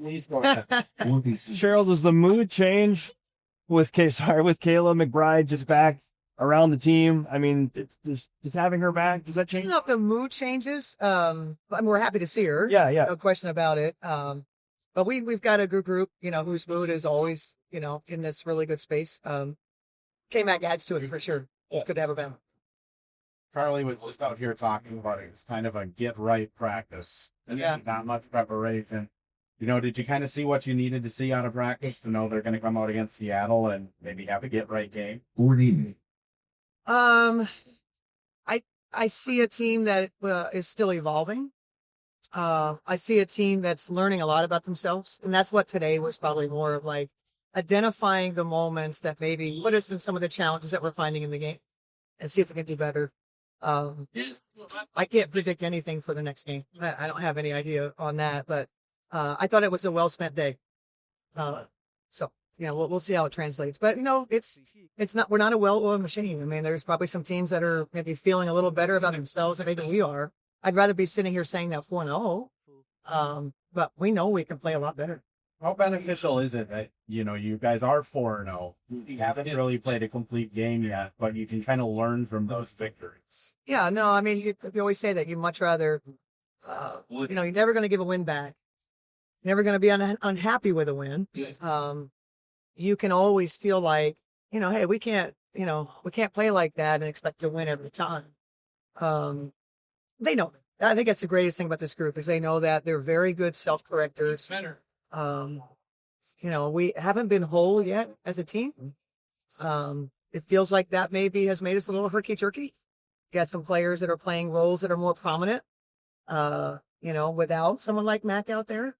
please go ahead. Cheryl's, was the mood change with Kayla McBride just back around the team? I mean, it's just having her back, does that I change? don't know if the mood changes. We're happy to see her. Yeah. No question about it. But we've got a good group, whose mood is always, in this really good space. K-Mac adds to it for sure. It's good to have her back. Carly was just out here talking about it. It's kind of a get-right practice. Yeah. Not much preparation. Did you kind of see what you needed to see out of practice to know they're going to come out against Seattle and maybe have a get-right game? I see a team that is still evolving. I see a team that's learning a lot about themselves, and that's what today was probably more of, like identifying the moments that maybe put us in some of the challenges that we're finding in the game, and see if we can do better. I can't predict anything for the next game. I don't have any idea on that, but I thought it was a well-spent day. So we'll see how it translates. But it's not, we're not a well-oiled machine. I mean, there's probably some teams that are maybe feeling a little better about themselves than maybe we are. I'd rather be sitting here saying that 4-0. But we know we can play a lot better. How beneficial is it that, you guys are 4-0? You haven't really played a complete game yet, but you can kind of learn from those victories. Yeah, no, I mean, you always say that you'd much rather, you're never going to give a win back. You're never going to be unhappy with a win. You can always feel like, hey, we can't play like that and expect to win every time. They know that. I think that's the greatest thing about this group is they know that they're very good self-correctors. We haven't been whole yet as a team. It feels like that maybe has made us a little herky-jerky. Got some players that are playing roles that are more prominent, without someone like Mac out there.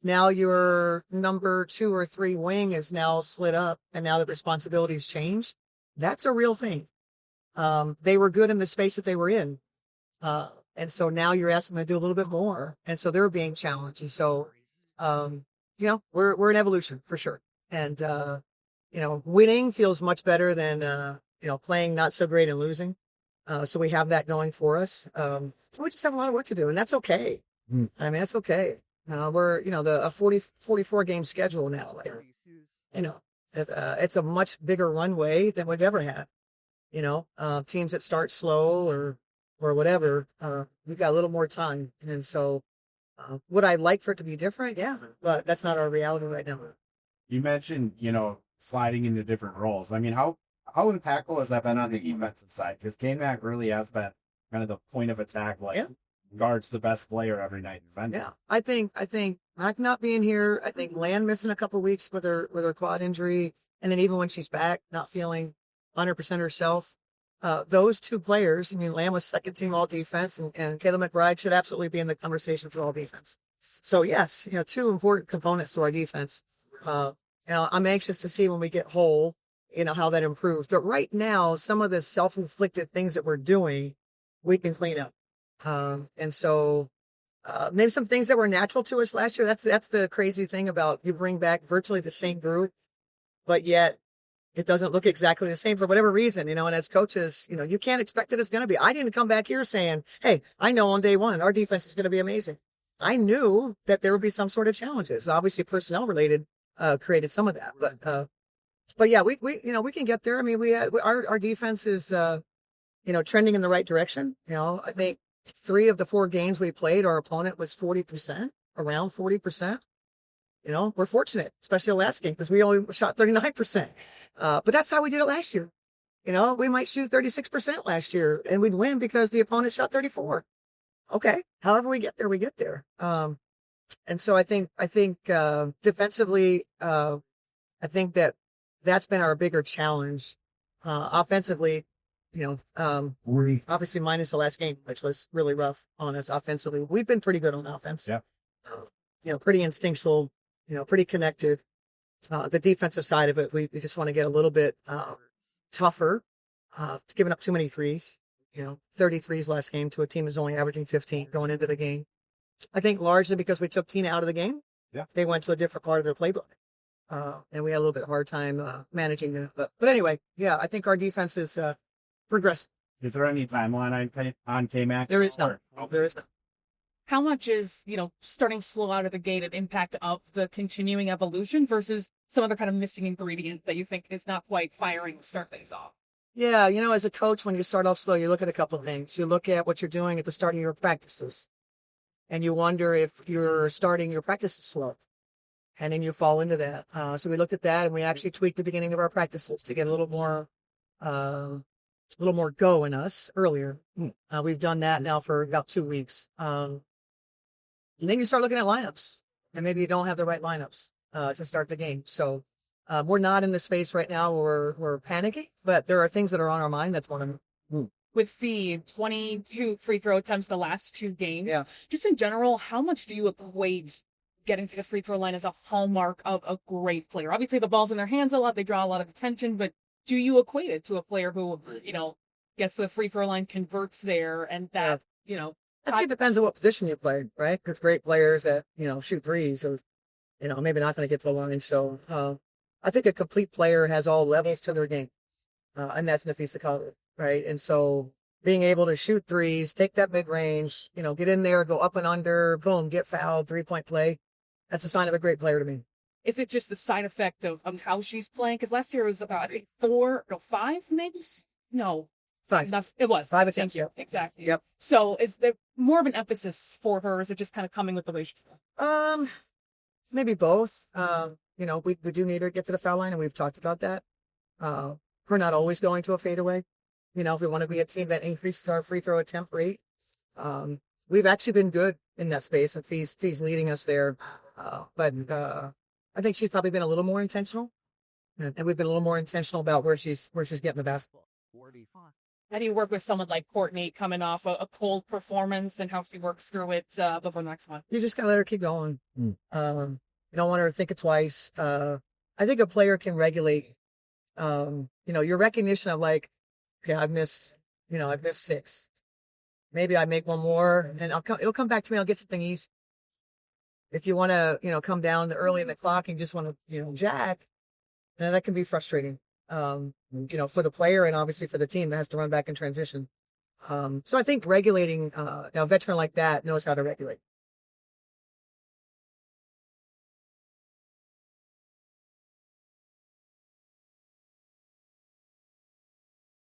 Now your number 2 or 3 wing is now slid up, and now the responsibilities change. That's a real thing. They were good in the space that they were in. And so now you're asking them to do a little bit more. And so they're being challenged. And so, we're in evolution for sure. And, winning feels much better than, playing not so great and losing. So we have that going for us. We just have a lot of work to do, and that's okay. I mean, that's okay. We're, a 44 game schedule now. It's a much bigger runway than we've ever had. Teams that start slow or whatever, we've got a little more time. And so, would I like for it to be different? Yeah, but that's not our reality right now. You mentioned, sliding into different roles. I mean, how impactful has that been on the defensive side? Because K-Mac really has been kind of the point of attack, guards the best player every night defending. Yeah, I think Mac not being here, I think Lan missing a couple of weeks with her quad injury, and then even when she's back, not feeling 100% herself. Those 2 players, I mean, Lamb was second team all defense, and Kayla McBride should absolutely be in the conversation for all defense. So yes, 2 important components to our defense. I'm anxious to see when we get whole, how that improves. But right now, some of the self-inflicted things that we're doing, we can clean up. And so, maybe some things that were natural to us last year. That's the crazy thing about you bring back virtually the same group, but yet it doesn't look exactly the same for whatever reason, and as coaches, you can't expect that it's going to be. I didn't come back here saying, hey, I know on day 1, our defense is going to be amazing. I knew that there would be some sort of challenges. Obviously personnel related, created some of that, but yeah, we can get there. I mean, our defense is, trending in the right direction. I think 3 of the 4 games we played, our opponent was 40%, around 40%. We're fortunate, especially the last game, because we only shot 39%. But that's how we did it last year. We might shoot 36% last year and we'd win because the opponent shot 34. Okay. However we get there, we get there. And so I think defensively, I think that's been our bigger challenge. Offensively, obviously minus the last game, which was really rough on us offensively. We've been pretty good on offense. Yeah. Pretty instinctual, pretty connected. The defensive side of it, we just want to get a little bit tougher, giving up too many threes. 33s last game to a team that's only averaging 15 going into the game. I think largely because we took Tina out of the game. Yeah. They went to a different part of their playbook. And we had a little bit of a hard time managing that. But anyway, yeah, I think our defense is progressing. Is there any timeline on K-Mac? There is none. There is none. how much is, starting slow out of the gate an impact of the continuing evolution versus some other kind of missing ingredient that you think is not quite firing to start things off? Yeah, as a coach, when you start off slow, you look at a couple of things. You look at what you're doing at the start of your practices, and you wonder if you're starting your practices slow, and then you fall into that. So we looked at that, and we actually tweaked the beginning of our practices to get a little more go in us earlier. We've done that now for about 2 weeks. And then you start looking at lineups, and maybe you don't have the right lineups to start the game. So we're not in the space right now where we're panicking, but there are things that are on our mind. That's one of them. With the 22 free throw attempts the last 2 games, Yeah. just in general, how much do you equate getting to the free throw line as a hallmark of a great player? Obviously, the ball's in their hands a lot. They draw a lot of attention, but do you equate it to a player who, gets to the free throw line, converts there, and that, I think it depends on what position you play, right? Because great players that, shoot threes or, maybe not going to get to the line. So I think a complete player has all levels to their game. And that's Nafisa College, right? And so being able to shoot threes, take that mid range, get in there, go up and under, boom, get fouled, 3-point play. That's a sign of a great player to me. Is it just the side effect of how she's playing? Because last year it was about, I think, 5 minutes? No. 5. It was. 5 attempts, yep. Exactly. Yep. So is there more of an emphasis for her, or is it just kind of coming with the way she's playing? Maybe both. We do need her to get to the foul line, and we've talked about that. We're not always going to a fadeaway. If we want to be a team that increases our free throw attempt rate, we've actually been good in that space, and Fee's leading us there. But I think she's probably been a little more intentional, and we've been a little more intentional about where she's getting the basketball. How do you work with someone like Courtney coming off a cold performance and how she works through it before the next one? You just gotta let her keep going. You don't want her to think it twice. I think a player can regulate, your recognition of like, okay, I've missed 6. Maybe I make one more and it'll come back to me. I'll get something easy. If you want to, come down early in the clock and just want to, jack, then that can be frustrating. For the player and obviously for the team that has to run back in transition. So I think regulating, a veteran like that knows how to regulate.